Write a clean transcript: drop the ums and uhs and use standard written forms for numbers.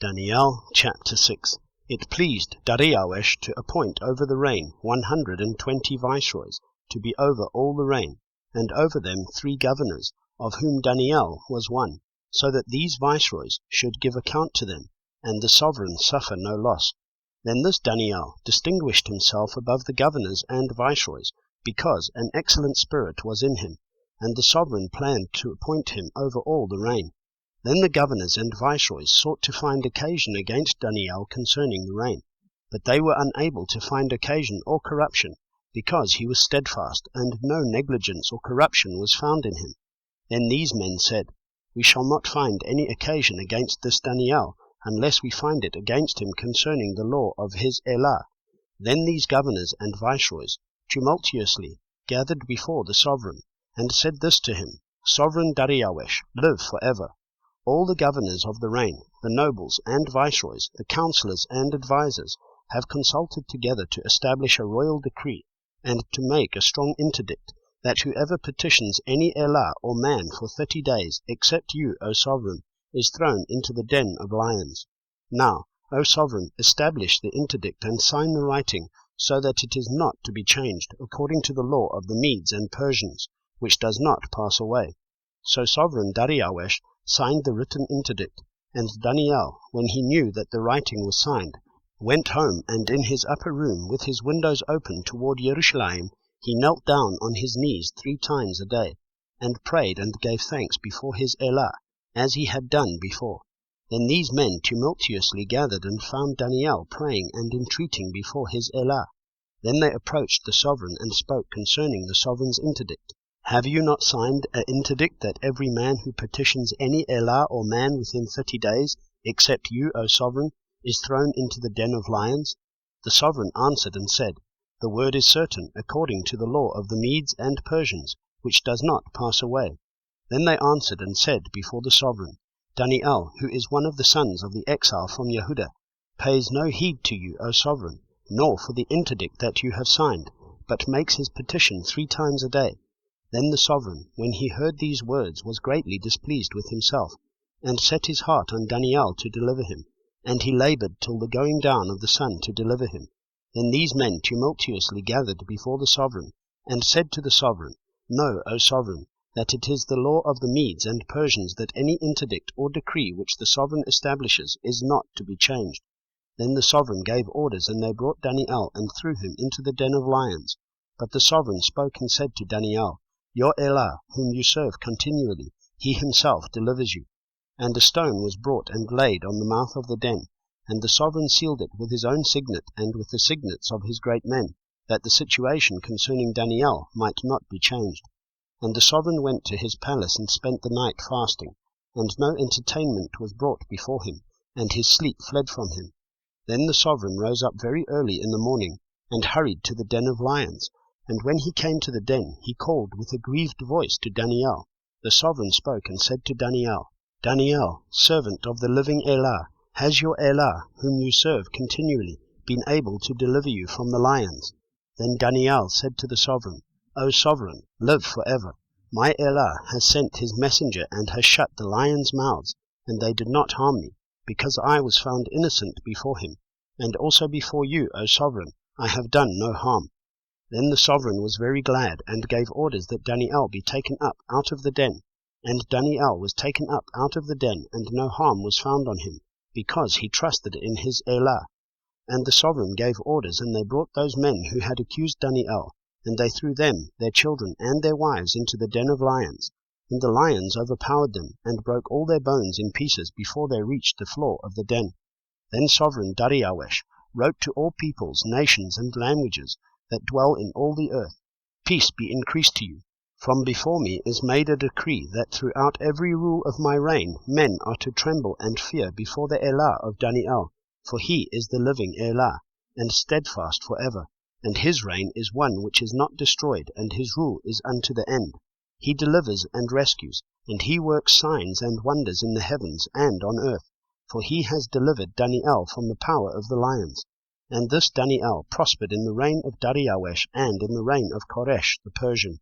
Dani'ėl chapter 6. It pleased Dariawesh to appoint over the reign 120 viceroys, to be over all the reign, and over them 3 governors, of whom Dani'ėl was one, so that these viceroys should give account to them, and the sovereign suffer no loss. Then this Dani'ėl distinguished himself above the governors and viceroys, because an excellent spirit was in him, and the sovereign planned to appoint him over all the reign. Then the governors and viceroys sought to find occasion against Dani'ėl concerning the reign, but they were unable to find occasion or corruption, because he was steadfast, and no negligence or corruption was found in him. Then these men said, We shall not find any occasion against this Dani'ėl, unless we find it against him concerning the law of his Elah. Then these governors and viceroys tumultuously gathered before the sovereign, and said this to him, Sovereign Dariawesh, live forever. All the governors of the reign, the nobles and viceroys, the counselors and advisers, have consulted together to establish a royal decree, and to make a strong interdict, that whoever petitions any Elah or man for 30 days, except you, O sovereign, is thrown into the den of lions. Now, O sovereign, establish the interdict and sign the writing, so that it is not to be changed, according to the law of the Medes and Persians, which does not pass away. So sovereign Dariawesh signed the written interdict, and Dani'ėl, when he knew that the writing was signed, went home, and in his upper room, with his windows open toward Jerusalem, he knelt down on his knees 3 times a day, and prayed and gave thanks before his Elah, as he had done before. Then these men tumultuously gathered and found Dani'ėl praying and entreating before his Elah. Then they approached the sovereign and spoke concerning the sovereign's interdict. Have you not signed an interdict that every man who petitions any Elah or man within 30 days, except you, O sovereign, is thrown into the den of lions? The sovereign answered and said, The word is certain, according to the law of the Medes and Persians, which does not pass away. Then they answered and said before the sovereign, Dani'ėl, who is one of the sons of the exile from Yehudah, pays no heed to you, O sovereign, nor for the interdict that you have signed, but makes his petition 3 times a day. Then the sovereign, when he heard these words, was greatly displeased with himself, and set his heart on Dani'ėl to deliver him, and he labored till the going down of the sun to deliver him. Then these men tumultuously gathered before the sovereign, and said to the sovereign, Know, O sovereign, that it is the law of the Medes and Persians that any interdict or decree which the sovereign establishes is not to be changed. Then the sovereign gave orders, and they brought Dani'ėl and threw him into the den of lions. But the sovereign spoke and said to Dani'ėl, Your Elah, whom you serve continually, he himself delivers you. And a stone was brought and laid on the mouth of the den, and the sovereign sealed it with his own signet and with the signets of his great men, that the situation concerning Dani'ėl might not be changed. And the sovereign went to his palace and spent the night fasting, and no entertainment was brought before him, and his sleep fled from him. Then the sovereign rose up very early in the morning, and hurried to the den of lions. And when he came to the den, he called with a grieved voice to Dani'ėl. The sovereign spoke and said to Dani'ėl, Dani'ėl, servant of the living Elah, has your Elah, whom you serve continually, been able to deliver you from the lions? Then Dani'ėl said to the sovereign, O sovereign, live forever. My Elah has sent his messenger and has shut the lions' mouths, and they did not harm me, because I was found innocent before him, and also before you, O sovereign, I have done no harm. Then the sovereign was very glad, and gave orders that Dani'ėl be taken up out of the den. And Dani'ėl was taken up out of the den, and no harm was found on him, because he trusted in his Elah. And the sovereign gave orders, and they brought those men who had accused Dani'ėl, and they threw them, their children, and their wives into the den of lions. And the lions overpowered them, and broke all their bones in pieces before they reached the floor of the den. Then sovereign Dariawesh wrote to all peoples, nations, and languages that dwell in all the earth, Peace be increased to you. From before me is made a decree that throughout every rule of my reign men are to tremble and fear before the Elah of Dani'ėl, for he is the living Elah, and steadfast forever, and his reign is one which is not destroyed, and his rule is unto the end. He delivers and rescues, and he works signs and wonders in the heavens and on earth, for he has delivered Dani'ėl from the power of the lions. And this Dani'ėl prospered in the reign of Dariawesh and in the reign of Koresh the Persian.